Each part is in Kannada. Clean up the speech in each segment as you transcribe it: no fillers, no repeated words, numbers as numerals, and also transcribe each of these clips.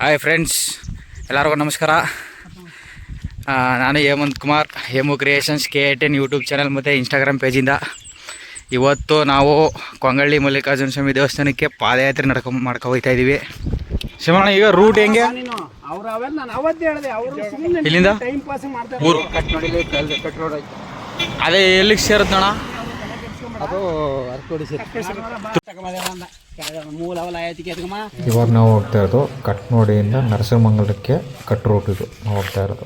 ಹಾಯ್ ಫ್ರೆಂಡ್ಸ್, ಎಲ್ಲರಿಗೂ ನಮಸ್ಕಾರ. ನಾನು Hemanth Kumar, Hemu creations KA10 YouTube channel ಮತ್ತು ಇನ್ಸ್ಟಾಗ್ರಾಮ್ ಪೇಜಿಂದ ಇವತ್ತು ನಾವು ಕೊಂಗಳ್ಳಿ ಮಲ್ಲಿಕಾರ್ಜುನ ಸ್ವಾಮಿ ದೇವಸ್ಥಾನಕ್ಕೆ ಪಾದಯಾತ್ರೆ ಮಾಡ್ಕೊ ಹೋಗ್ತಾ ಇದ್ದೀವಿ. ಶಿವಣ್ಣ, ಈಗ ರೂಟ್ ಹೆಂಗೆ? ಇಲ್ಲಿಂದ ಊರು ಅದೇ ಎಲ್ಲಿಗೆ ಸೇರುತ್ತಣ್ಣ? ಅದು ಇವಾಗ ನಾವು ಹೋಗ್ತಾ ಇರೋದು ಕಟ್ನೋಡಿಯಿಂದ ನರಸಿಂಹಮಂಗಲಕ್ಕೆ ಕಟ್ ರೂಟ್. ಇದು ನಾವು ಹೋಗ್ತಾ ಇರೋದು.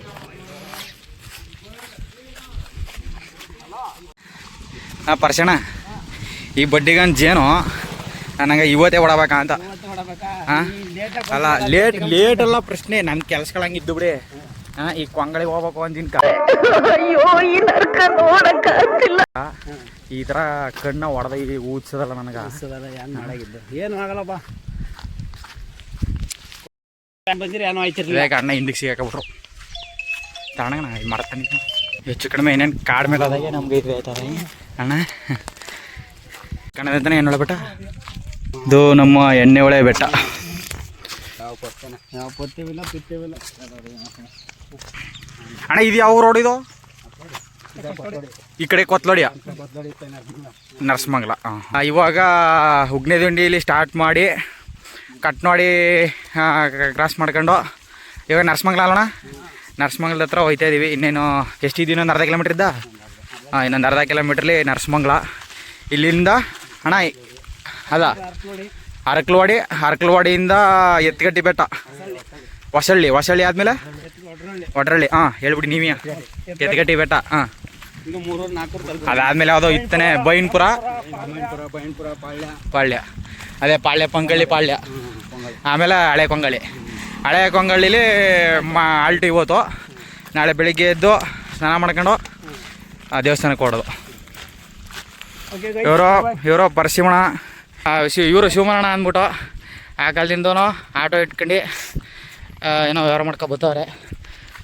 ಪರ್ಸಣ, ಈ ಬಡ್ಡಿಗಂತ ಜೇನು ನನಗೆ ಇವತ್ತೇ ಹೊಡಬೇಕಾ ಅಂತ. ಅಲ್ಲ, ಲೇಟ್ ಅಲ್ಲ ಪ್ರಶ್ನೆ, ನನ್ನ ಕೆಲ್ಸಗಳಂಗಿದ್ದು ಬಿಡಿ. ಈ ಕೊಂಗಳಿಗೆ ಹೋಗ್ಬೇಕು ಅಂದಿನ ಈ ಥರ ಕಣ್ಣ ಹೊಡೆದ ಊದ್ಸದಲ್ಲ ನನಗೆ. ಏನು ಆಗಲ್ಲಪ್ಪ, ಅಣ್ಣ ಹಿಂದಕ್ಕೆ ಸಿಗಾಕಬಿಟ್ರು. ತಣ್ಣಗೆ ನಾ ಇದು ಮಾಡ್ತಾನೆ. ಹೆಚ್ಚು ಕಡಿಮೆ ಏನೇನು ಕಾಡು ಮೇಲೆ ಅದಾಗೆ ನಮ್ಗೆ ಇದು ಆಯ್ತದ ಅಣ್ಣ. ಕಣ್ಣದಂತಾನೆ ಏನು ಬೆಟ್ಟ ಇದು, ನಮ್ಮ ಎಣ್ಣೆ ಹೊಳೆ ಬೆಟ್ಟ. ಅಣ್ಣ ಇದು ಯಾವ ರೋಡ್ ಇದು? ಈ ಕಡೆ ಕೊತ್ಲೋಡಿಯ ನರಸಿಂಹಮಂಗಲ. ಇವಾಗ ಉಗ್ನೆದುಂಡಿಯಲ್ಲಿ ಸ್ಟಾರ್ಟ್ ಮಾಡಿ ಕಟ್ನೋಡಿ ಕ್ರಾಸ್ ಮಾಡ್ಕೊಂಡು ಇವಾಗ ನರಸಿಂಹಮಂಗಲ ಅಲ್ಲಣ್ಣ, ನರಸಿಂಹಮಂಗಲದ ಹತ್ರ ಹೋಗ್ತಾ ಇದ್ದೀವಿ. ಇನ್ನೇನು ಎಷ್ಟಿದ್ದೀವಿ? ಇನ್ನೊಂದು ಅರ್ಧ ಕಿಲೋಮೀಟ್ರ್ ಇದ್ದ. ಇನ್ನೊಂದು ಅರ್ಧ ಕಿಲೋಮೀಟ್ರಲ್ಲಿ ನರಸಿಂಹಮಂಗಲ. ಇಲ್ಲಿಂದ ಅಣ್ಣ ಅದ ಅರಕಲವಾಡಿಯಿಂದ ಎತ್ತಗಟ್ಟಿ ಬೆಟ್ಟ, ಹೊಸಳ್ಳಿ ಆದಮೇಲೆ ಒಡ್ರಳ್ಳಿ. ಹೇಳ್ಬಿಡಿ ನೀವೇ. ಎತ್ತಗಟ್ಟಿ ಬೆಟ್ಟ, ಅದಾದ್ಮೇಲೆ ಯಾವುದೋ ಇತ್ತನೆ ಬೈನ್ಪುರ ಪಾಳ್ಯ. ಅದೇ ಪಾಳ್ಯ ಪಂಗಳ್ಳಿ ಪಾಳ್ಯ. ಆಮೇಲೆ ಹಳೆ ಕೊಂಗಳ್ಳಿಲಿ ಆಲ್ಟು. ಇವತ್ತು ನಾಳೆ ಬೆಳಿಗ್ಗೆ ಎದ್ದು ಸ್ನಾನ ಮಾಡ್ಕೊಂಡು ಆ ದೇವಸ್ಥಾನಕ್ಕೆ ಹೊಡೋದು. ಇವರು ಪರಶಿವಣ್ಣ, ಇವರು ಶಿವಮಣ್ಣ ಅಂದ್ಬಿಟ್ಟು ಆ ಕಾಲದಿಂದನೂ ಆಟೋ ಇಟ್ಕೊಂಡು ಏನೋ ವ್ಯವಹಾರ ಮಾಡ್ಕೊ ಬರ್ತಾವ್ರೆ.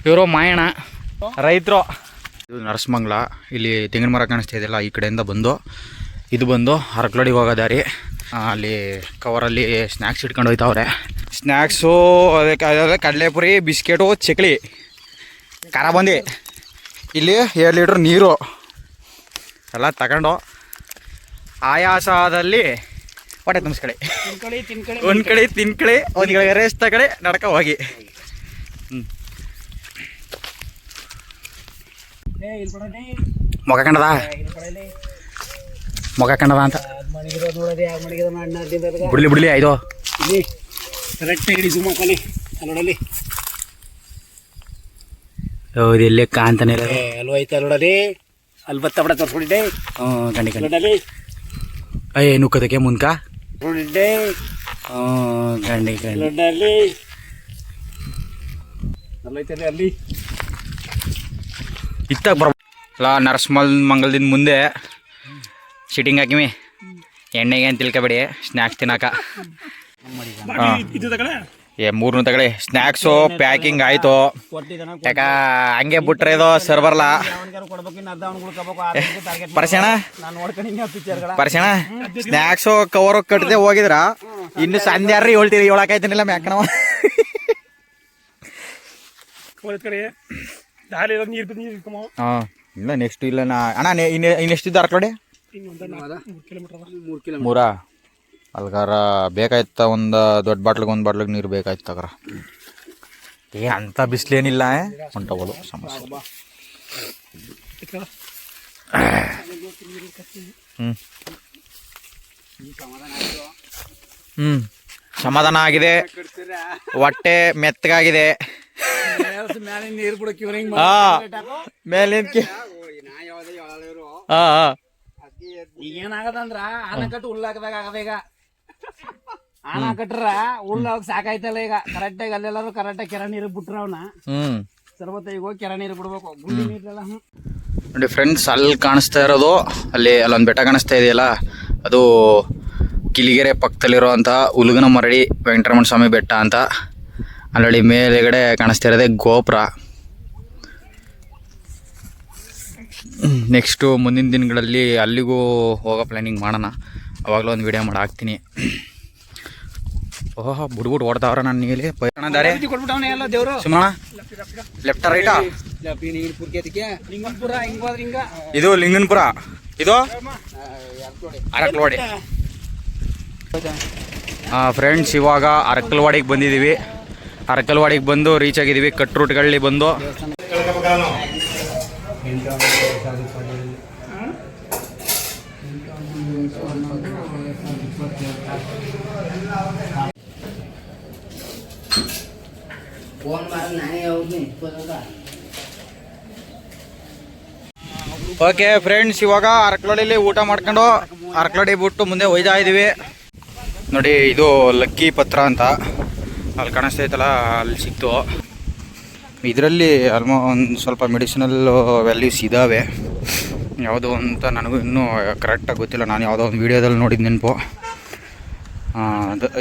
ಇವರು ಮಾಯಣ್ಣ, ರೈತರು. ಇದು ನರಸಿಂಹಮಂಗಲ. ಇಲ್ಲಿ ತೆಂಗಿನ ಮರ ಕಾಣಿಸ್ತಾ ಇದೆಯಲ್ಲ, ಈ ಕಡೆಯಿಂದ ಬಂದು ಅರಕಲವಾಡಿಗೆ ಹೋಗೋ ದಾರಿ. ಅಲ್ಲಿ ಕವರಲ್ಲಿ ಸ್ನ್ಯಾಕ್ಸ್ ಇಟ್ಕೊಂಡು ಹೋಯ್ತಾವ್ರೆ. ಸ್ನ್ಯಾಕ್ಸು ಅದೇ ಕಡಲೆಪುರಿ, ಬಿಸ್ಕೆಟು, ಚಕ್ಲಿ, ಖಾರ ಬಂದು ಇಲ್ಲಿ 2 ಲೀಟ್ರ್ ನೀರು ಎಲ್ಲ ತಗೊಂಡು ಆಯಾಸದಲ್ಲಿ ಹೊಟ್ಟೆ ತುಂಬಿಸ್ಕೊಳ್ಳಿ. ಒಂದು ಕಡೆ ತಿನ್ಕಳಿ, ಒಂದು ಕಡೆ ರೇಸ್ ತಗೊಳ್ಳಿ, ನಡ್ಕ ಹೋಗಿ. ಮೊಗ ಕಂಡದ ಅಂತ ಬಿಡ್ಲಿ ಆಯ್ತು. ಹೌದು, ಇಲ್ಲೇ ಕಾಂತಾನೆ ಅಲ್ವೈತೆ ಅಲ್ಲಿ ಬತ್ತ ಬಡ ತೋರ್ಸ್ಕೊಂಡಿದ್ದೆ. ಗಂಡಿ ಅಯ್ಯ ನುಕ್ಕದಕ್ಕೆ ಮುನ್ಕ ಗಂಡಿ ಅಲ್ಲಿ ಇತ್ತಾಗ ಬರಲ್ಲ. ನರಸಿಂಹಮಂಗಲದಿಂದ ಮುಂದೆ ಸಿಟ್ಟಿಂಗ್ ಹಾಕಿವಿ. ಎಣ್ಣೆಗೆ ಅಂತ ತಿಳ್ಕೊಬೇಡಿ, ಸ್ನ್ಯಾಕ್ಸ್ ತಿನ್ನಾಕ. 3 ತಗೊಳ್ಳಿ. ಸ್ನ್ಯಾಕ್ಸು ಪ್ಯಾಕಿಂಗ್ ಆಯಿತು. ಯಾಕ ಹಂಗೆ ಬಿಟ್ರೆ ಇದು ಸರ್ವರ್ಲ. ಪರ್ಸಣ ಸ್ನ್ಯಾಕ್ಸು ಕವರ್ ಕಟ್ಟದೆ ಹೋಗಿದ್ರ ಇನ್ನು ಸಂಧ್ಯಾ ಹೇಳ್ತೀರಿ. ಹೇಳಕಾಯ್ತಾನಿಲ್ಲ ಮ್ಯಾಕಣವ. ಇಲ್ಲ ನೆಕ್ಸ್ಟ್ ಇಲ್ಲ ಅಣ್ಣ. ಇನ್ನೆಷ್ಟಿದ್ದು ಅರ್ಕಡೆ? 3 ಅಲ್ಗಾರ ಬೇಕಾಯ್ತ. ಒಂದು ದೊಡ್ಡ ಬಾಟ್ಲಿಗೆ ನೀರು ಬೇಕಾಯ್ತು ತಗರ. ಅಂಥ ಬಿಸಿಲೇನಿಲ್ಲ, ಹೊಂಟೋಗೋದು ಸಮಸ್ಯೆ. ಸಮಾಧಾನ ಆಗಿದೆ, ಹೊಟ್ಟೆ ಮೆತ್ತಗಾಗಿದೆ. ಮೇಲಿನ ಈಗೇನಾಗದಂದ್ರ ಆನಕಟ್ಟು ಹುಲ್ಲಾಕದಾಗ ಆಗದ. ಈಗ ಆನ ಕಟ್ರ ಹುಲ್ಲಾಗ ಸಾಕಾಯ್ತಲ್ಲ. ಈಗ ಕರೆಕ್ಟಾಗಿ ಅಲ್ಲೆಲ್ಲಾರು ಕರೆಕ್ಟಾಗಿ ಕೆರೆ ನೀರು ಬಿಟ್ರ ಅವನ್ನ ಸರ್ವತ್ತಿಗೆ ಹೋಗಿ ಕೆರೆ ನೀರು ಬಿಡ್ಬೇಕು. ಗುಂಡಿ ನೀರೆಲ್ಲ ನೋಡಿ ಫ್ರೆಂಡ್ಸ್, ಅಲ್ಲಿ ಕಾಣಿಸ್ತಾ ಇರೋದು, ಅಲ್ಲೊಂದು ಬೆಟ್ಟ ಕಾಣಿಸ್ತಾ ಇದೆಯಲ್ಲ, ಅದು ಕಿಲಿಗೆರೆ ಪಕ್ಕದಲ್ಲಿರುವಂಥ ಉಲುಗನಮರಡಿ ವೆಂಕಟರಮಣ ಸ್ವಾಮಿ ಬೆಟ್ಟ ಅಂತ. ಅಲ್ಲಿ ಮೇಲೆಗಡೆ ಕಾಣಿಸ್ತಾ ಇರೋದೇ ಗೋಪುರ. ನೆಕ್ಸ್ಟು ಮುಂದಿನ ದಿನಗಳಲ್ಲಿ ಅಲ್ಲಿಗೂ ಹೋಗೋ ಪ್ಲ್ಯಾನಿಂಗ್ ಮಾಡೋಣ. ಅವಾಗಲೂ ಒಂದು ವಿಡಿಯೋ ಮಾಡಿ ಹಾಕ್ತೀನಿ. ಓಹೋ ಬಿಡ್ಬಿಟ್ಟು ಓಡ್ತಾವ್ರ ನನ್ನ ನೀಲಿ ದಾರಿ ಕೊಟ್ಬಿಟ್ಟವನೇ ಎಲ್ಲ ದೇವ್ರು ಸುಮ್ಮಣ ಲೆಫ್ಟ್ ರೈಟಾ ಲಿಂಗಂಪುರ ಹಿಂಗ್ ಹೋದ್ರೆ ಹಿಂಗ ಇದು ಲಿಂಗನಪುರ ಇದು ಅರಕಲವಾಡಿ. ಫ್ರೆಂಡ್ಸ್ ಇವಾಗ ಅರಕಲವಾಡಿಗೆ ಬಂದಿದ್ದೀವಿ. ಅರಕಲವಾಡಿಗೆ ಬಂದು ರೀಚ್ ಆಗಿದ್ದೀವಿ. ಕಟ್ ರೂಟ್ಗಳಲ್ಲಿ ಬಂದು ಓಕೆ ಫ್ರೆಂಡ್ಸ್ ಇವಾಗ ಅರಕಲವಾಡಿಲಿ ಊಟ ಮಾಡ್ಕೊಂಡು ಅರಕಲವಾಡಿ ಬಿಟ್ಟು ಮುಂದೆ ಒಯ್ದಾ ಇದ್ದೀವಿ. ನೋಡಿ ಇದು ಲಕ್ಕಿ ಪತ್ರ ಅಂತ ಅಲ್ಲಿ ಕಾಣಿಸ್ತೈತಲ್ಲ ಅಲ್ಲಿ ಸಿಕ್ತು. ಇದರಲ್ಲಿ ಒಂದು ಸ್ವಲ್ಪ ಮೆಡಿಸಿನಲ್ ವ್ಯಾಲ್ಯೂಸ್ ಇದ್ದಾವೆ. ಯಾವುದು ಅಂತ ನನಗೂ ಇನ್ನೂ ಕರೆಕ್ಟಾಗಿ ಗೊತ್ತಿಲ್ಲ. ನಾನು ಯಾವುದೋ ಒಂದು ವೀಡಿಯೋದಲ್ಲಿ ನೋಡಿದ ನೆನಪು.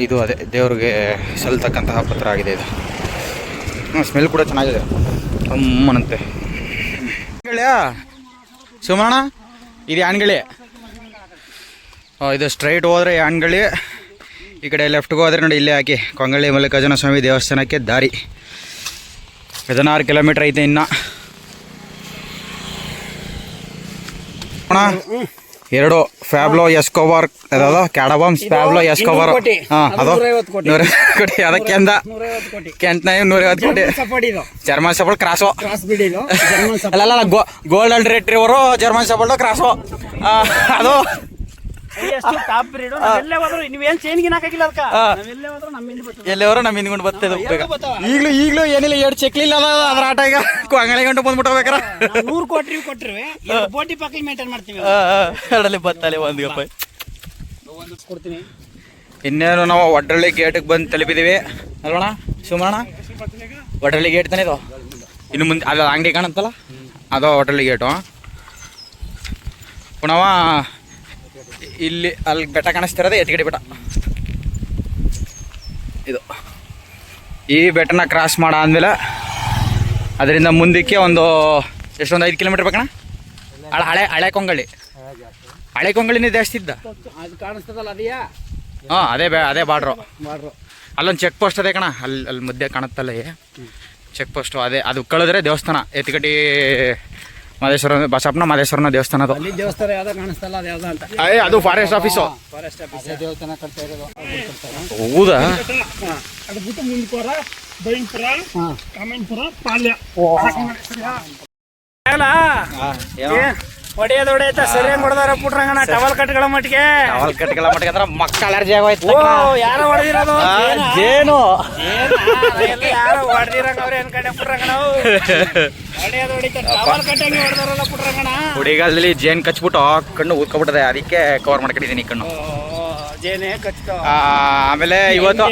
ಇದು ಅದೇ ದೇವ್ರಿಗೆ ಸಲ್ತಕ್ಕಂತಹ ಪತ್ರ ಆಗಿದೆ ಇದು. ಸ್ಮೆಲ್ ಕೂಡ ಚೆನ್ನಾಗಿದೆ ಅಮ್ಮನಂತೆ. ಗೆಳೆಯ ಸುಮಣ್ಣ ಇದು ಯಾಣ್ಗಳಿ. ಇದು ಸ್ಟ್ರೈಟ್ ಹೋದರೆ ಯಾಣ್ಗಳಿ, ಈ ಕಡೆ ಲೆಫ್ಟ್ಗೆ ಹೋದರೆ ನೋಡಿ ಇಲ್ಲೇ ಹಾಕಿ ಕೊಂಗಳ್ಳಿ ಮಲ್ಲಿಕಾರ್ಜುನ ಸ್ವಾಮಿ ದೇವಸ್ಥಾನಕ್ಕೆ ದಾರಿ. 16 ಕಿಲೋಮೀಟ್ರ್ ಐತೆ ಇನ್ನು. ಎರಡು ಫ್ಯಾಬ್ಲೋ ಎಸ್ಕೋಬಾರ್ ಅದಾದ ಕ್ಯಾಡಬಾಮ್ಸ್ ಫ್ಯಾಬ್ಲೋ ಎಸ್ಕೋಬಾರ್. ಹಾಂ ಅದು 150 ಕೋಟಿ. ಅದಕ್ಕೆ ಅಂದ ಕೆಂಟ್ನ 150 ಕೋಟಿ. ಜರ್ಮನ್ ಸಪೋರ್ಟ್ ಕ್ರಾಸು ಅಲ್ಲ ಗೋಲ್ಡನ್ ರೆಟ್ರಿವರು ಜರ್ಮನ್ ಸಪೋರ್ಟ್ ಕ್ರಾಸು ಅದು ಎಲ್ಲವರು ನಮ್ಮ ಹಿಂದ್ಕೊಂಡು ಬರ್ತದೆ. ಈಗಲೂ ಏನಿಲ್ಲ 2 ಚೆಕ್ಲಿಲ್ಲ ಅದ್ರ ಆಟ. ಈಗ ಅಂಗಡಿ ಗಂಟು ಬಂದ್ಬಿಟ್ಟು ಬೇಕಾರ 100 ಕೋಟಿ ಕೊಟ್ಟರೆ ಬೋಟಿ ಪಕ್ಕ ಮೇಂಟೈನ್ ಮಾಡ್ತೀವಿ. ಎರಡಲ್ಲಿ ಬತ್ತಲೆ ಒಂದು ಗಪ್ಪ ಕೊಡ್ತೀನಿ. ಇನ್ನೇನು ನಾವು ಒಡ್ರಳ್ಳಿ ಗೇಟಿಗೆ ಬಂದು ತಲುಪಿದ್ದೀವಿ ಅಲ್ವಣ ಸುಮಣ್ಣ? ಒಡ್ರಳ್ಳಿ ಗೇಟ್ ತಾನೇ ಇದು. ಇನ್ನು ಮುಂದೆ ಅದು ಅಂಗಡಿ ಕಾಣುತ್ತಲ್ಲ ಅದು ಒಡ್ರಳ್ಳಿ ಗೇಟು. ಪುನಃ ಇಲ್ಲಿ ಅಲ್ಲಿ ಬೆಟ್ಟ ಕಾಣಿಸ್ತಿರೋದು ಎತ್ಗಡೆ ಬೆಟ್ಟ. ಇದು ಈ ಬೆಟ್ಟನ ಕ್ರಾಸ್ ಮಾಡಾದ್ಮೇಲೆ ಅದರಿಂದ ಮುಂದಕ್ಕೆ ಒಂದು 5 ಕಿಲೋಮೀಟ್ರ್ ಬೇಕಣ್ಣ. ಹಳೆ ಕೊಂಗಳಿನೇ ಜಾಸ್ತಿ ಇದ್ದ. ಅದು ಕಾಣಿಸ್ತದಲ್ಲ ಅದೆಯಾ? ಹಾಂ ಅದೇ ಬಾರ್ಡ್ರು. ಅಲ್ಲೊಂದು ಚೆಕ್ ಪೋಸ್ಟ್ ಅದೇ ಕಣ, ಅಲ್ಲಿ ಮಧ್ಯೆ ಕಾಣುತ್ತಲ್ಲ ಚೆಕ್ ಪೋಸ್ಟು. ಅದು ಕಳೆದ್ರೆ ದೇವಸ್ಥಾನ ಎತ್ತಿಗಟ್ಟಿ ಮಾದೇಶ್ವರ ಬಸಪ್ಪನ ಮಾದೇಶ್ವರನ ದೇವಸ್ಥಾನ. ಅದು ಅಲ್ಲಿ ದೇವಸ್ಥಾನ ಯಾವ್ದು ಕಾಣಿಸ್ತಲ್ಲ ಅದು ಯಾವ್ದು ಅಂತ. ಅದು ಫಾರೆಸ್ಟ್ ಆಫೀಸು. ಫಾರೆಸ್ಟ್ ಆಫೀಸ್ ದೇವಸ್ಥಾನ ಕಟ್ತಾ ಇರೋದು. ಹೌದಾ? ಅದು ಬಿಟ್ಟು ಮುಂದ್ಕೋರ ಬೈಂಪುರ ಕಾಮೆಂಟ್ಪುರ ಪಾಲ್ಯ ಹೊಡೆಯೋದು ಸರಿಯಾಗಿ ಹೊಡೆದಾರ ಪುಟ್ರಂಗಣ. ಟವಲ್ ಕಟ್ಗಳ ಮಟ್ಟಿಗೆ ಅಂದ್ರೆ ಮಕ್ಕಳ ಅಲರ್ಜಿ ಆಗೋಯ್ತು. ಯಾರೋ ಹೊಡೆದಿರೋದು ಜೇನು ಯಾರೋ ಹೊಡೆದಿರಂಗ ಅವ್ರ ಏನ್ ಕಡೆ ಪುಟ್ರಂಗಣ ಹೊಡೆಯೋದು ಹೊಡಿತ ಟವಲ್ ಕಟ್ಟಂಗೆ ಹೊಡೆದಾರಲ್ಲ ಪುಟ್ರಂಗಣ. ಹುಡಿಗಾಲದಲ್ಲಿ ಜೇನ್ ಕಚ್ಬಿಟ್ಟು ಕಣ್ಣು ಊದ್ಕೊಬಿಟ್ಟದೆ, ಅದಕ್ಕೆ ಕವರ್ ಮಾಡ್ಕೊಂಡಿದ್ದೀನಿ ಕಣ್ಣು. ಜೇನೆ ಕಚ್ಚಿತು. ಆಮೇಲೆ ಇವತ್ತು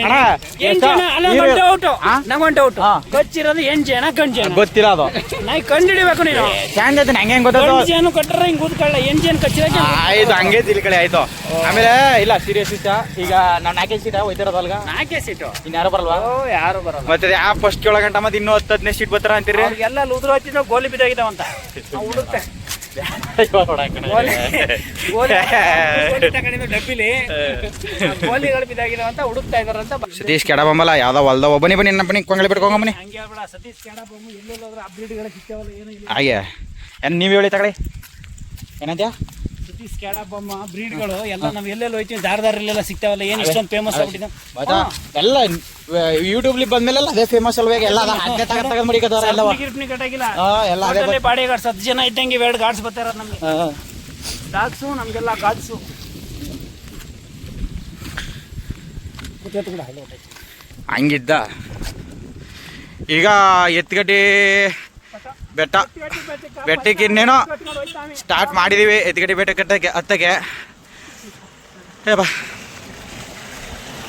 ನಂಗೊಂದು ಡೌಟ್, ಕಚ್ಚಿರೋದು ಜೇನ ಗಂಜೇನ ಗೊತ್ತಿಲ್ಲ. ಅದು ನಾ ಕಂಡಿಡಿಬೇಕು ನೀನು. ಹೆಂಗೆ ಗೊತ್ತಾಯ್ತು? ಜೇನು ಕಟ್ಟರೆ ಹಿಂಗ್ ಊದ್ಕೊಳ್ಳ ಜೇನ್ ಕಚ್ಚಿರೋ ಆಯ್ತು, ಹಂಗೆ ತಿಳ್ಕಳಿ ಆಯ್ತು. ಆಮೇಲೆ ಇಲ್ಲ ಸೀರಿಯಸ್ ಇಷ್ಟ. ಈಗ ನಾವು 4 ಸೀಟ ಹೋಯ್ತಿರೋದಲ್ಗ. 4 ಸೀಟು ಇನ್ಯಾರು ಬರಲ್ವಾ? ಯಾರು ಬರಲ್ಲ. ಮತ್ತೆ ಯಾವ ಫಸ್ಟ್ 7 ಗಂಟೆ ಮತ್ತೆ ಇನ್ನೂ 10-15 ಸೀಟ್ ಬರ್ತಾರ ಅಂತೀರಿ? ಎಲ್ಲ ಉದುರು ಹಚ್ಚಿದ ಗೋಲಿ ಬಿದ್ದಾಗಿದ್ದಾವಂತ ಹುಡುಕ್ತೆ ಡಬ್ಬಿಲಿ ಗೋಲಿಗಳು ಬಿದ್ದಾಗಿದ್ದಾವಂತ ಹುಡುಕ್ತಾ ಇದಾರಂತ. ಸತೀಶ್ ಕೆಡಬಂಬಲ್ಲ ಯಾವ್ದೋ ಹೊಲ್ದ ಬನ್ನಿ ಬನ್ನಿ ಕೊಂಗಳಿ ಬಿಟ್ಕೊಂಬನಿ. ಹಂಗೆ ಹೇಳ್ಬೇಡ, ಸತೀಶ್ ಕೆಡಬೊಮ್ಮ ಎಲ್ಲೆಲ್ಲೋದ್ರೆ ಅಪ್ಡೇಟ್ಗಳು ಸಿಕ್ತಾವಲ್ಲ ಏನೋ ಇಲ್ಲ. ಹಾಗೆ ಏನು ನೀವು ಹೇಳಿ ತಗೊಳ್ಳಿ ಏನಂತ್ಯಾ? ಸತೀಶ್ ಕೆಡಬೊಮ್ಮ ಬ್ರೀಡ್ಗಳು ಎಲ್ಲ ನಾವು ಎಲ್ಲೆಲ್ಲಿ ಹೋಯ್ತೀವಿ ದಾರದಾರಲ್ಲೆಲ್ಲ ಸಿಗ್ತಾವಲ್ಲ. ಏನು ಇಷ್ಟೊಂದು ಫೇಮಸ್ ಆಗ್ಬಿಟ್ಟಿದೆ ಎಲ್ಲ ಯೂಟ್ಯೂಬ್ಲಿ ಬಂದ್ಮೇಲೆಲ್ಲ ಅದೇ ಫೇಮಸ್ ಅಲ್ವೇಗ ಎಲ್ಲ ತಗದ್ ಮಡಿಕದಾರ ಎಲ್ಲ ಗಿರ್ಪಿನಿ ಕಟ್ಟಾಗಿಲ್ಲ. ಎಲ್ಲ ಬಾಡಿ ಗಾರ್ಡ್ಸ್ 10 ಜನ ಇದ್ದಂಗೆ 2 ಗಾರ್ಡ್ಸ್ ಬರ್ತಾರ ನಮ್ಗೆ. ಡಾಗ್ಸು ನಮ್ಗೆಲ್ಲ ಗಾರ್ಡ್ಸು. ಹಂಗಿದ್ದ ಈಗ ಎತ್ಗಟ್ಟಿ ಬೆಟ್ಟಕ್ಕೆ ಇನ್ನೇನೋ ಸ್ಟಾರ್ಟ್ ಮಾಡಿದೀವಿ. ಎತ್ಗಟ್ಟಿ ಬೆಟ್ಟ ಹತ್ತಕ್ಕೆ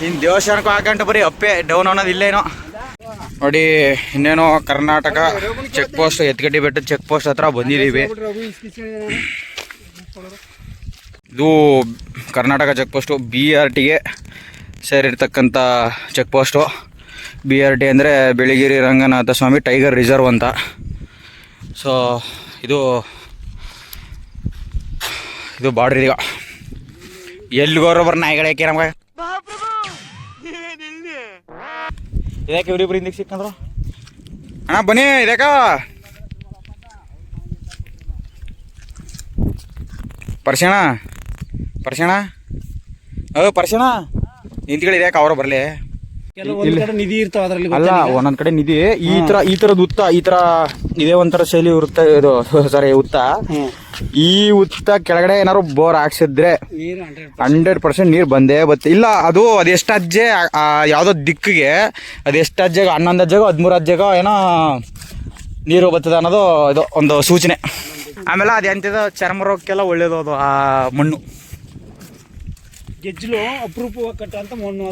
ಇನ್ನು ದೇವಸ್ಥಾನಕ್ಕೂ ಹಾಕಂಟು ಬರೀ ಅಪ್ಪೆ ಡೌನ್ ಅನ್ನೋದು ಇಲ್ಲೇನೋ ನೋಡಿ. ಇನ್ನೇನೋ ಕರ್ನಾಟಕ ಚೆಕ್ ಪೋಸ್ಟ್ ಎತ್ಗಟ್ಟಿ ಬೆಟ್ಟದ ಚೆಕ್ ಪೋಸ್ಟ್ ಹತ್ರ ಬಂದಿದ್ದೀವಿ. ಇದು ಕರ್ನಾಟಕ ಚೆಕ್ ಪೋಸ್ಟು BRTಗೆ ಸೇರಿರ್ತಕ್ಕಂಥ ಚೆಕ್ ಪೋಸ್ಟು. BRT ಅಂದರೆ ಬೆಳಗಿರಿ ರಂಗನಾಥ ಸ್ವಾಮಿ ಟೈಗರ್ ರಿಸರ್ವ್ ಅಂತ. ಸೊ ಇದು ಬಾರ್ಡ್ರ್. ಈಗ ಎಲ್ಲಿಗೋರು ಬರ್ ನಾಯಿಗಳು ಯಾಕೆ ನಮ್ಗೆ ಇದಕ್ಕೆ ಇವ್ರಿಬ್ರು ಹಿಂದಕ್ಕೆ ಸಿಕ್ಕಂದ್ರು ಅಣ್ಣ ಬನ್ನಿ ಇದಕ್ಕ ಪರ್ಸಣ ಪರ್ಸಣ ನಿಂತ್ಕೊಳ್ಳಿ ಇದಕ್ಕೆ ಅವ್ರ ಬರಲಿ ನಿಧಿ ಇರ್ತಾವ ಅದ್ರಲ್ಲಿ ಅಲ್ಲ ಒಂದೊಂದ್ ಕಡೆ ನಿಧಿ ಈ ತರದ್ ಉತ್ತ ಈ ತರ ಇದೇ ಒಂಥರ ಶೈಲಿ ವೃತ್ತ ಇದು ಸಾರಿ ಉತ್ತ ಈ ಉತ್ತ ಕೆಳಗಡೆ ಏನಾರು ಬೋರ್ ಹಾಕ್ಸಿದ್ರೆ 100% ನೀರ್ ಬಂದೇ ಬತ್ತೆ ಇಲ್ಲ ಅದು ಅದೆಷ್ಟು ಅಜ್ಜೆ ಯಾವ್ದೋ ದಿಕ್ಕಿಗೆ ಅದೆಷ್ಟು ಅಜ್ಜೆಗ 11 ಅಜ್ಜೆಗೋ 13 ಅಜ್ಜೆಗೋ ಏನೋ ನೀರು ಬರ್ತದೆ ಅನ್ನೋದು ಇದು ಒಂದು ಸೂಚನೆ. ಆಮೇಲೆ ಅದೆಂತಿದ ಚರ್ಮ ರೋಗಕ್ಕೆಲ್ಲ ಒಳ್ಳೇದು ಅದು ಆ ಮಣ್ಣು. ಗೆಜ್ಜಲು ಅಪರೂಪವಾಗಿ ಕಟ್ಟ ಅಂತ ಮಣ್ಣು.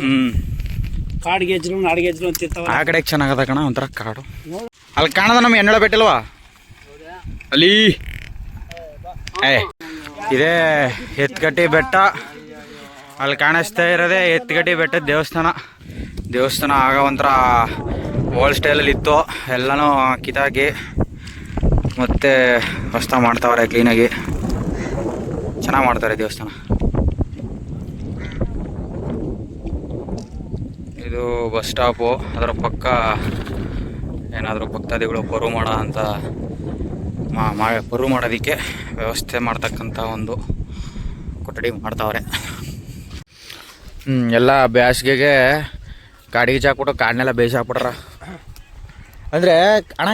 ಕಾಡು ಗೆಜ್ಜಲು ನಾಡು ಗೆಜ್ಜಲು ಅಂತ ಇರ್ತಾವ. ಆ ಕಡೆ ಚೆನ್ನಾಗದ ಕಣ ಒಂಥರ ಕಾಡು. ಅಲ್ಲಿ ಕಾಣದ ನಮ್ಮ ಹೆಣ್ಣಳ ಬೆಟ್ಟ ಅಲ್ವಾ ಅಲ್ಲಿ. ಇದೇ ಎತ್ಕಟ್ಟಿ ಬೆಟ್ಟ. ಅಲ್ಲಿ ಕಾಣಿಸ್ತಾ ಇರೋದೇ ಎತ್ಕಟ್ಟಿ ಬೆಟ್ಟದ ದೇವಸ್ಥಾನ ಆಗ ಒಂಥರ ಓಲ್ಡ್ ಸ್ಟೈಲಲ್ಲಿ ಇತ್ತು. ಎಲ್ಲನೂ ಕಿತ್ತಾಕಿ ಮತ್ತೆ ಹೊಸ್ತಾ ಮಾಡ್ತಾವ್ರೆ ಕ್ಲೀನಾಗಿ. ಚೆನ್ನಾಗಿ ಮಾಡ್ತಾರೆ ದೇವಸ್ಥಾನ. ಇದು ಬಸ್ ಸ್ಟಾಪು. ಅದರ ಪಕ್ಕ ಏನಾದರೂ ಭಕ್ತಾದಿಗಳು ಪರು ಮಾಡ ಅಂತ ಪರು ಮಾಡೋದಕ್ಕೆ ವ್ಯವಸ್ಥೆ ಮಾಡ್ತಕ್ಕಂಥ ಒಂದು ಕೊಠಡಿ ಮಾಡ್ತಾವ್ರೆ. ಎಲ್ಲ ಬೇಸಿಗೆಗೆ ಗಾಡಿಗೆ ಹಾಕ್ಬಿಟ್ಟು ಕಾಡನ್ನೆಲ್ಲ ಬೇಯಿಸಿ ಹಾಕ್ಬಿಟ್ರ. ಅಂದರೆ ಅಣ್ಣ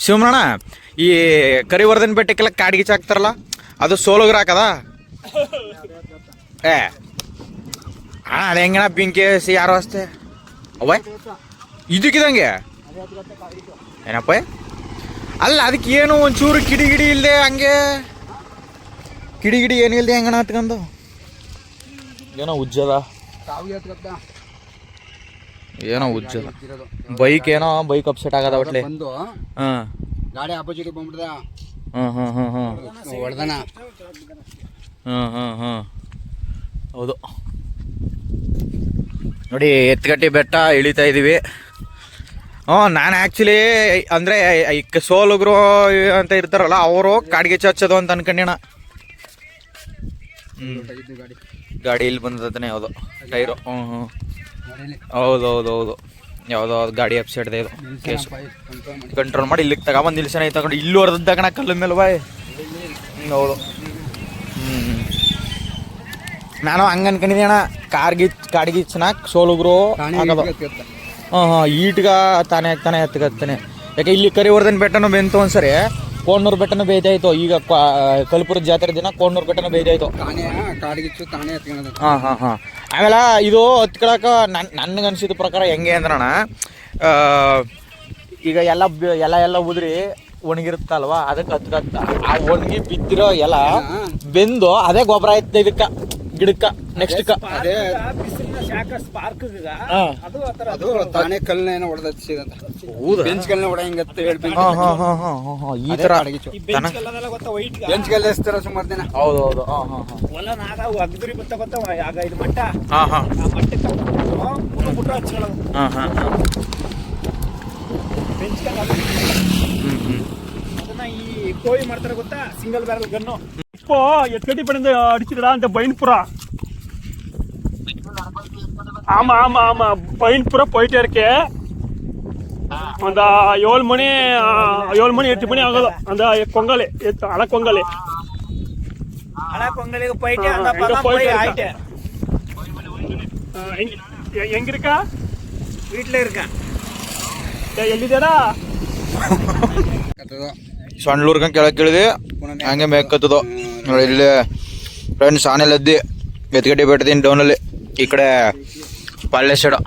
ಶಿವಮಣ್ಣ ಈ ಕರಿವರ್ಧನ್ ಬೆಟ್ಟಕ್ಕೆಲ್ಲ ಕಾಡಿಗೆ ಹಾಕ್ತಾರಲ್ಲ ಅದು ಸೋಲುಗ್ರ ಹಾಕದ ಅದ ಹೆಂಗಣ ಬೆಂಕಿ ಸಿ ಯಾರು ಅಷ್ಟೇ ಅವಯ್ ಇದಕ್ಕಿದಂಗೆ ಏನಪ್ಪ ಅಲ್ಲ ಅದಕ್ಕೆ ಏನು ಒಂಚೂರು ಕಿಡಿಗಿಡಿ ಇಲ್ಲದೆ ಹಂಗೆ ಕಿಡಿಗಿಡಿ ಏನು ಇಲ್ಲದೆ ಹೆಂಗಣ ಹತ್ಕೊಂಡು ಏನೋ ಉಜ್ಜದ ಬೈಕ್ ಅಪ್ಸೆಟ್ ಆಗದ ಒಟ್ಲೆ. ಹಾಂ ಗಾಡಿ ಆಪೋಸಿಟ್ ಬಂದ್ಬಿಡ್ದ. ಹೌದು ನೋಡಿ ಎತ್ಕಟ್ಟಿ ಬೆಟ್ಟ ಇಳಿತಾ ಇದೀವಿ. ನಾನು ಆ್ಯಕ್ಚುಲಿ ಅಂದರೆ ಸೋಲುಗರು ಅಂತ ಇರ್ತಾರಲ್ಲ ಅವರು ಕಾಡಿಗೆ ಹಚ್ಚೋದು ಅಂತ ಅನ್ಕೊಂಡಣ. ಗಾಡಿ ಇಲ್ಲಿ ಬಂದತಾನೆ ಯಾವುದು ಟೈರು. ಹೌದು ಯಾವುದೋ ಗಾಡಿ ಅಪ್ಸೆಟ್ದೆ ಇದು ಕೇಸು. ಕಂಟ್ರೋಲ್ ಮಾಡಿ ಇಲ್ಲಿಗೆ ತಗೊಂಬಂದು ನಿಲ್ಸನ ತಗೊಂಡು ಇಲ್ಲೂ ಹೊರದ ಕಣ ಕಲ್ಲ ಮೇಲೆ ಬಾಯ್. ಹೌದು ನಾನು ಹಂಗೆ ಅನ್ಕೊಂಡಿದ್ದೆ ಅಣ್ಣ. ಕಾಡಿಗೆ ಚೆನ್ನಾಗಿ ಸೋಲುಗ್ರು ಆಗೋದು. ಈಟ್ಗ ತಾನೇ ಹತ್ತಕತ್ತಾನೆ. ಯಾಕೆ ಇಲ್ಲಿ ಕರಿವರ್ಧನ್ ಬೆಟ್ಟನೂ ಬೆಂತು ಒಂದ್ಸರಿ. ಕೋಣನೂರು ಬೆಟ್ಟನೂ ಬೇಯ್ತಾಯಿತ್ತು. ಈಗ ಕಲ್ಪುರದ ಜಾತ್ರೆ ದಿನ ಕೋಣನೂರು ಬೆಟ್ಟನೂ ಬೇಯ್ತಾಯಿತ್ತು. ಹಾಂ ಆಮೇಲೆ ಇದು ಹತ್ಕೊಳಕ ನನಗನ್ಸಿದ ಪ್ರಕಾರ ಹೆಂಗೆ ಅಂದ್ರಣ್ಣ, ಈಗ ಎಲ್ಲ ಉದ್ರಿ ಒಣಗಿರುತ್ತಲ್ವಾ ಅದಕ್ಕೆ ಹತ್ಕತ್ತ ಆ ಒಣಗಿ ಬಿದ್ದಿರೋ ಎಲ ಬೆಂದು ಅದೇ ಗೊಬ್ಬರ ಆಯ್ತದೆ ಇದಕ್ಕೆ ಗಿಡಕ್ಕ ನೆಕ್ಸ್ಟ್ ತಾನೇ ಕಲ್ಲನ್ನ ಬೆಂಚ್ ಕಲ್ಲನ್ನ ಹೊಡೆಯಂಗತ್ತ ಹೇಳ್ಬೇಕು. ಈ ತರ ಬೆಂಚ್ ಕಲ್ಲ ಎಸ್ತಾರ ಸುಮಾರು ದಿನ. ಹೌದು ಅಗ್ದುರಿ ಬತ್ತ ಆಗ ಇದು ಮಟ್ಟ ಬೆಂಚ್ ಕಲ್ಲ ಅದನ್ನ ಈ ಕೋಳಿ ಮಾಡ್ತಾರೆ ಗೊತ್ತಾ, ಸಿಂಗಲ್ ಬ್ಯಾರಲ್ ಗನ್ನು. ಎತ್ಕಟ್ಟಿ ಪಡೆದ ಅಡಿಸಿದ್ರ ಅಂತ ಬೈನ್ಪುರ. ஆமா பைன்புற போயிட்டே இருக்கேன். அந்த 7 மணி 8 மணி ஆகுது. அந்த பொங்கல் அல பொங்கலுக்கு போயிட்டு அந்த பக்கம் போய் ஆயிட்டே. எங்க இருக்கா? வீட்ல இருக்கேன். ಎಲ್ಲಿದ್ದೀರಾ? ಸಣ್ಣೂರ್ಗ ಕೆಳಗೆ ಇಳಿದು ಹಂಗೆ ಮೇಕತ್ತದು ನೋಡಿ. ಇಲ್ಲಿ ಫ್ರೆಂಡ್ಸ್ ಆನೆಲದ್ದಿ ಎತ್ಗಡ್ಡೆ ಬೆಟ್ಟದಿಂದ ಡೌನಲ್ಲಿ ಈ ಕಡೆ ಪಾಳ್ಯ ಸೈಡು.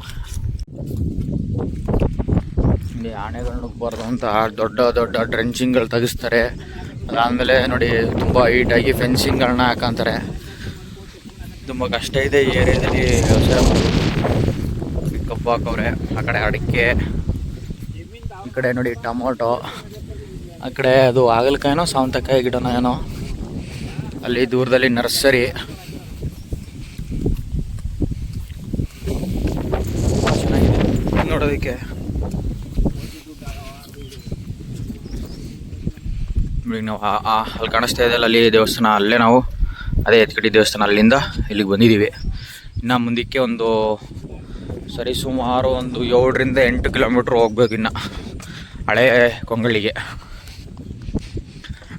ಇಲ್ಲಿ ಆನೆಗಳು ನುಗ್ಗಬಾರ್ದು ಅಂತ ದೊಡ್ಡ ಡ್ರೆಂಚಿಂಗ್ಗಳು ತೆಗಿಸ್ತಾರೆ. ಅದಾದಮೇಲೆ ನೋಡಿ ತುಂಬ ಹೈಟಾಗಿ ಫೆನ್ಸಿಂಗ್ಗಳನ್ನ ಹಾಕಂತಾರೆ. ತುಂಬ ಕಷ್ಟ ಇದೆ ಈ ಏರಿಯಾದಲ್ಲಿ ವ್ಯವಸಾಯ ಮಾಡೋದು. ಕಬ್ಬು ಹಾಕವ್ರೆ. ಆ ಕಡೆ ಅಡಿಕೆ, ಈ ಕಡೆ ನೋಡಿ ಟೊಮೊಟೊ, ಆ ಕಡೆ ಅದು ಹಾಗಲಕಾಯಿನೋ ಸಾವಂತಕಾಯಿ ಗಿಡನೋ ಏನೋ, ಅಲ್ಲಿ ದೂರದಲ್ಲಿ ನರ್ಸರಿ. ಚೆನ್ನಾಗಿದೆ ನೋಡೋದಕ್ಕೆ. ನಾವು ಅಲ್ಲಿ ಕಾಣಿಸ್ತಾ ಇದೆಯಲ್ಲ ಅಲ್ಲಿ ದೇವಸ್ಥಾನ, ಅಲ್ಲೇ ನಾವು ಅದೇ ಎತ್ಕಟ್ಟಿ ದೇವಸ್ಥಾನ, ಅಲ್ಲಿಂದ ಇಲ್ಲಿಗೆ ಬಂದಿದ್ದೀವಿ. ಇನ್ನು ಮುಂದಕ್ಕೆ ಒಂದು ಸರಿ ಸುಮಾರು ಒಂದು 7ರಿಂದ 8 ಕಿಲೋಮೀಟ್ರ್ ಹೋಗ್ಬೇಕು ಇನ್ನು ಹಳೆ ಕೊಂಗಳ್ಳಿಗೆ.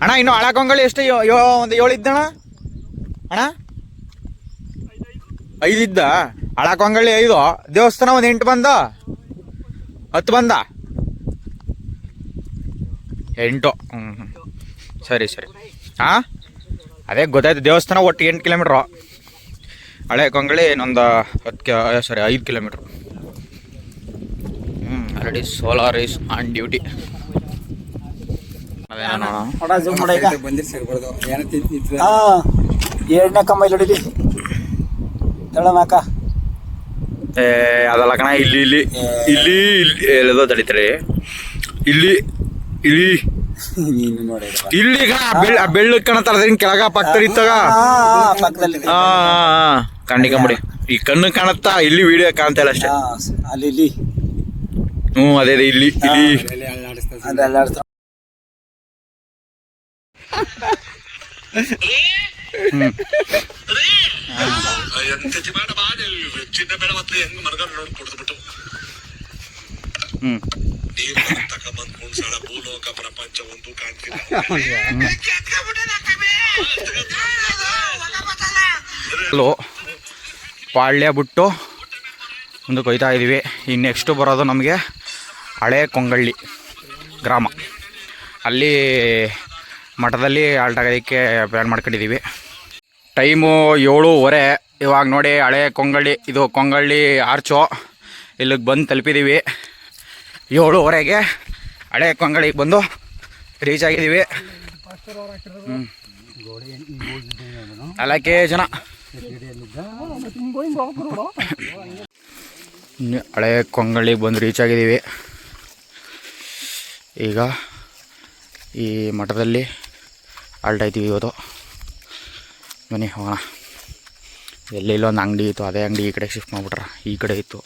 ಅಣ್ಣ ಇನ್ನು ಹಳೆ ಕೊಂಗಳ್ಳಿ ಎಷ್ಟು ಒಂದು 7 ಇದ್ದಣ್ಣ ಅಣ್ಣ? 5 ಇದ್ದ ಹಳೆ ಕೊಂಗಳ್ಳಿ 5, ದೇವಸ್ಥಾನ ಒಂದು 8 ಬಂದ 10 ಬಂದ 8. ಸರಿ ಹಾಂ ಅದೇ ಗೊತ್ತಾಯ್ತು. ದೇವಸ್ಥಾನ ಒಟ್ಟು 8 ಕಿಲೋಮೀಟ್ರು, ಹಳೆ ಕೊಂಗಳಿ ಇನ್ನೊಂದು 5 kilometre. Already solar is on duty. ಅದೇನೋ ಎರಡನೇ ಕಂಬ ಇಲ್ಲಿ ತಳಮಾಕ ಅದಲ್ಲ ಕಣ. ಇಲ್ಲಿ ಎಲ್ಲದೋ ತಡೀತಾರೆ. ಇಲ್ಲಿ ಬೆಳ್ಳ ಕಾಣತ್ತಾರ ಕೆಳಗ ಪಕ್ಕದಲ್ಲಿ ಇತ್ತಾಗ ಕಂಡಿಕೊಂಬಿಡಿ. ಈ ಕಣ್ಣು ಕಾಣತ್ತಾ, ಇಲ್ಲಿ ವಿಡಿಯೋ ಕಾಣ್ತಾ ಇಲ್ಲ ಅಷ್ಟೇ. ಅಲ್ಲಿ ಅದೇ ಇಲ್ಲಿ ಪಾಳ್ಯ ಬಿಟ್ಟು ಮುಂದಕ್ಕೆ ಹೋಯ್ತಾ ಇದ್ದೀವಿ. ಇನ್ನು ನೆಕ್ಸ್ಟು ಬರೋದು ನಮಗೆ ಹಳೆ ಕೊಂಗಳ್ಳಿ ಗ್ರಾಮ. ಅಲ್ಲಿ ಮಠದಲ್ಲಿ ಆಲ್ಟ್ ಆಗೋದಕ್ಕೆ ಪ್ಲ್ಯಾನ್ ಮಾಡ್ಕೊಂಡಿದ್ದೀವಿ. ಟೈಮು 7:15. ಇವಾಗ ನೋಡಿ ಹಳೆ ಕೊಂಗಳ್ಳಿ, ಇದು ಕೊಂಗಳ್ಳಿ ಆರ್ಚು, ಇಲ್ಲಿಗೆ ಬಂದು ತಲುಪಿದ್ದೀವಿ. 7:15ಗೆ ಹಳೆ ಕೊಂಗಳ್ಳಿಗೆ ಬಂದು ರೀಚ್ ಆಗಿದ್ದೀವಿ. 4 ಜನ. ಹಳೆ ಕೊಂಗಳ್ಳಿಗೆ ಬಂದು ರೀಚ್ ಆಗಿದ್ದೀವಿ. ಈಗ ಈ ಮಠದಲ್ಲಿ ಆಲ್ಟ್ ಆಯ್ತೀವಿ ಇವತ್ತು. ಬನ್ನಿ ಹೋಗೋಣ. ಇಲ್ಲೊಂದು ಅಂಗಡಿ ಇತ್ತು, ಅದೇ ಅಂಗಡಿ ಈ ಕಡೆ ಶಿಫ್ಟ್ ಮಾಡಿಬಿಟ್ರ. ಈ ಕಡೆ ಇತ್ತು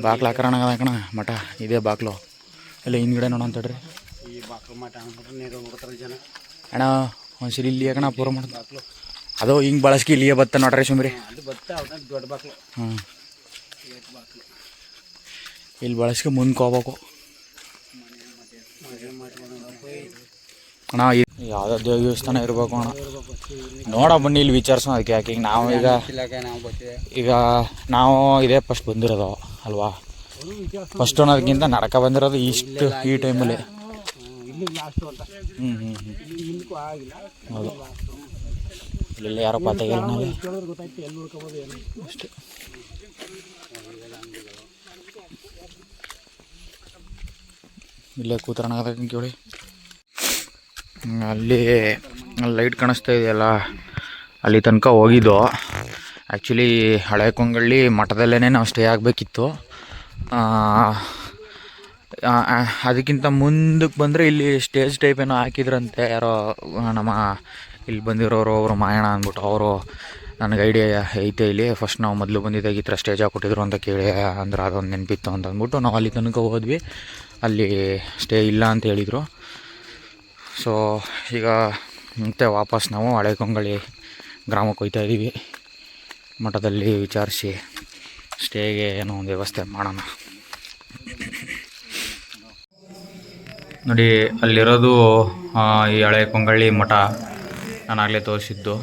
ಬಾಕ್ಲು ಹಾಕೋಣ ಕಣ ಮಠ. ಇದೇ ಬಾಕ್ಲು ಇಲ್ಲ ಹಿಂದ್ಗಡೆ ನೋಡೋಣ ತಡ್ರಿ. ಅಣ್ಣ ಒಂದ್ಸರಿ ಇಲ್ಲಿ ಕಣ ಪೂರ ಮಾಡೋದು ಅದು ಹಿಂಗೆ ಬಳಸ್ಕಿ ಇಲ್ಲಿಯೇ ಬತ್ತ ನೋಡ್ರಿ ಸುಮ್ರಿ. ಹಾಂ ಇಲ್ಲಿ ಬಳಸ್ಕೆ ಮುಂದಕ್ಕೆ ಹೋಗ್ಬೇಕು ಅಣ್ಣ. ಯಾವುದೋ ದೇವಸ್ಥಾನ ಇರಬೇಕು ಅಣ್ಣ. ನೋಡ ಬನ್ನಿ ಇಲ್ಲಿ ವಿಚಾರಿಸೋಣ. ಅದಕ್ಕೆ ಯಾಕೆ ಈಗ ನಾವು ಇದೇ ಫಸ್ಟ್ ಬಂದಿರೋದು ಅಲ್ವಾ. ಫಸ್ಟ್ ಅನ್ನೋದಕ್ಕಿಂತ ನಡಕ ಬಂದಿರೋದು ಇಷ್ಟು ಈ ಟೈಮಲ್ಲಿ. ಹೌದು. ಇಲ್ಲ ಯಾರೋ ಪಾತಾಗಿಲ್ಲ ನಾವು ಅಷ್ಟೇ. ಇಲ್ಲೇ ಕೂತರಣ ಕೇಳಿ. ಅಲ್ಲಿ ಲೈಟ್ ಕಾಣಿಸ್ತಾ ಇದೆಯಲ್ಲ, ಅಲ್ಲಿ ತನಕ ಹೋಗಿದ್ದು. ಆ್ಯಕ್ಚುಲಿ ಹಳೆ ಕೊಂಗಳ್ಳಿ ಮಠದಲ್ಲೇ ನಾವು ಸ್ಟೇ ಆಗಬೇಕಿತ್ತು. ಅದಕ್ಕಿಂತ ಮುಂದಕ್ಕೆ ಬಂದರೆ ಇಲ್ಲಿ ಸ್ಟೇಜ್ ಟೈಪ್ ಏನೋ ಹಾಕಿದ್ರಂತೆ. ಯಾರೋ ನಮ್ಮ ಇಲ್ಲಿ ಬಂದಿರೋರು ಅವರು ಮಾಯಣ ಅಂದ್ಬಿಟ್ಟು ಅವರು ನನಗೆ ಐಡಿಯಾ ಐತೆ ಇಲ್ಲಿ. ಫಸ್ಟ್ ನಾವು ಮೊದಲು ಬಂದಿದ್ದಾಗ ಈ ಥರ ಸ್ಟೇಜ್ ಹಾಕ್ಕೊಟ್ಟಿದ್ರು ಅಂತ ಕೇಳಿ ಅಂದ್ರೆ ಅದೊಂದು ನೆನಪಿತ್ತು ಅಂತ ಅಂದ್ಬಿಟ್ಟು ನಾವು ಅಲ್ಲಿ ತನಕ ಹೋದ್ವಿ. ಅಲ್ಲಿ ಸ್ಟೇ ಇಲ್ಲ ಅಂತ ಹೇಳಿದರು. ಸೊ ಈಗ ಮತ್ತೆ ವಾಪಸ್ ನಾವು ಹಳೆ ಕೊಂಗಳ್ಳಿ ಗ್ರಾಮಕ್ಕೆ ಹೋಗ್ತಾ ಇದ್ದೀವಿ. ಮಠದಲ್ಲಿ ವಿಚಾರಿಸಿ ಸ್ಟೇಗೆ ಏನೋ ಒಂದು ವ್ಯವಸ್ಥೆ ಮಾಡೋಣ. ನೋಡಿ ಅಲ್ಲಿರೋದು ಈ ಹಳೆ ಕೊಂಗಳ್ಳಿ ಮಠ. ನಾನಾಗಲೇ ತೋರಿಸಿದ್ದು.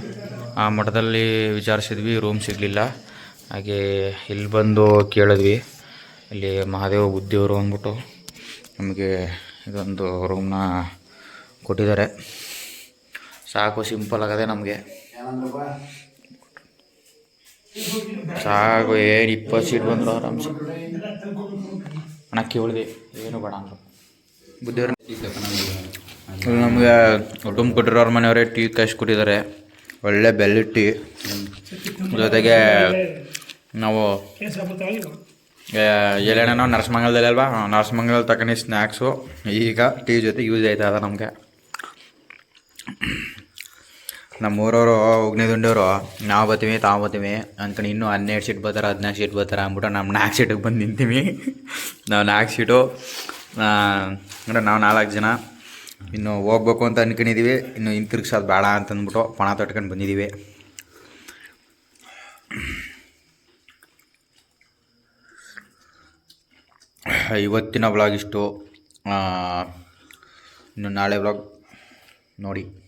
ಆ ಮಠದಲ್ಲಿ ವಿಚಾರಿಸಿದ್ವಿ, ರೂಮ್ ಸಿಗಲಿಲ್ಲ. ಹಾಗೆ ಇಲ್ಲಿ ಬಂದು ಕೇಳಿದ್ವಿ. ಇಲ್ಲಿ ಮಹಾದೇವ ಬುದ್ಧಿಯವರು ಅಂದ್ಬಿಟ್ಟು ನಮಗೆ ಇದೊಂದು ರೂಮ್ನ ಕೊಟ್ಟಿದ್ದಾರೆ. ಸಾಕು, ಸಿಂಪಲ್ ಆಗದೆ ನಮಗೆ ಸಾಕು. ಏನು 20 ಸೀಟ್ ಬಂದರು ಆರಾಮ್ಸೆ. ಹಣ ಕೇಳಿದೆ ಏನು ಬೇಡ ಅಂದರು ಬುದ್ಧಿಯವ್ರ. ನಮಗೆ ರೂಮ್ ಕೊಟ್ಟಿರೋರು ಮನೆಯವರೇ ಟೀ ಕಾಶ್ ಕೊಟ್ಟಿದ್ದಾರೆ. ಒಳ್ಳೆ ಬೆಲ್ಲ ಟೀ. ಜೊತೆಗೆ ನಾವು ಎಲ್ಲೇನೋ ನರಸಿಂಹಮಂಗಲದಲ್ಲಿ ಅಲ್ವಾ, ನರಸಿಂಹಮಂಗಲದಲ್ಲಿ ತಗೊಂಡು ಸ್ನ್ಯಾಕ್ಸು ಈಗ ಟೀ ಜೊತೆ ಯೂಸ್ ಆಯ್ತದ ನಮಗೆ. ನಮ್ಮೂರವರು ಉಗ್ನೇದುಂಡವರು ನಾವು ಬರ್ತೀವಿ ತಾವು ಬರ್ತೀವಿ ಅಂದ್ಕೊಂಡು ಇನ್ನೂ 12 ಸೀಟ್ ಬರ್ತಾರೆ 14 ಸೀಟ್ ಬರ್ತಾರೆ ಅಂದ್ಬಿಟ್ಟು ನಮ್ಮ 4 ಸೀಟಿಗೆ ಬಂದು ನಿಂತೀವಿ. ನಾವು 4 ಸೀಟು ಅಂದರೆ ನಾವು 4 ಜನ ಇನ್ನು ಹೋಗ್ಬೇಕು ಅಂತ ಅಂದ್ಕೊಂಡಿದ್ದೀವಿ. ಇನ್ನು ಹಿಂತಿರುಗ್ಸೋದು ಬೇಡ ಅಂತಂದ್ಬಿಟ್ಟು ಪಣ ತೊಟ್ಕೊಂಡು ಬಂದಿದ್ದೀವಿ. ಇವತ್ತಿನ ವ್ಲಾಗ್ ಇಷ್ಟು. ಇನ್ನು ನಾಳೆ ವ್ಲಾಗ್ ನೋಡಿ.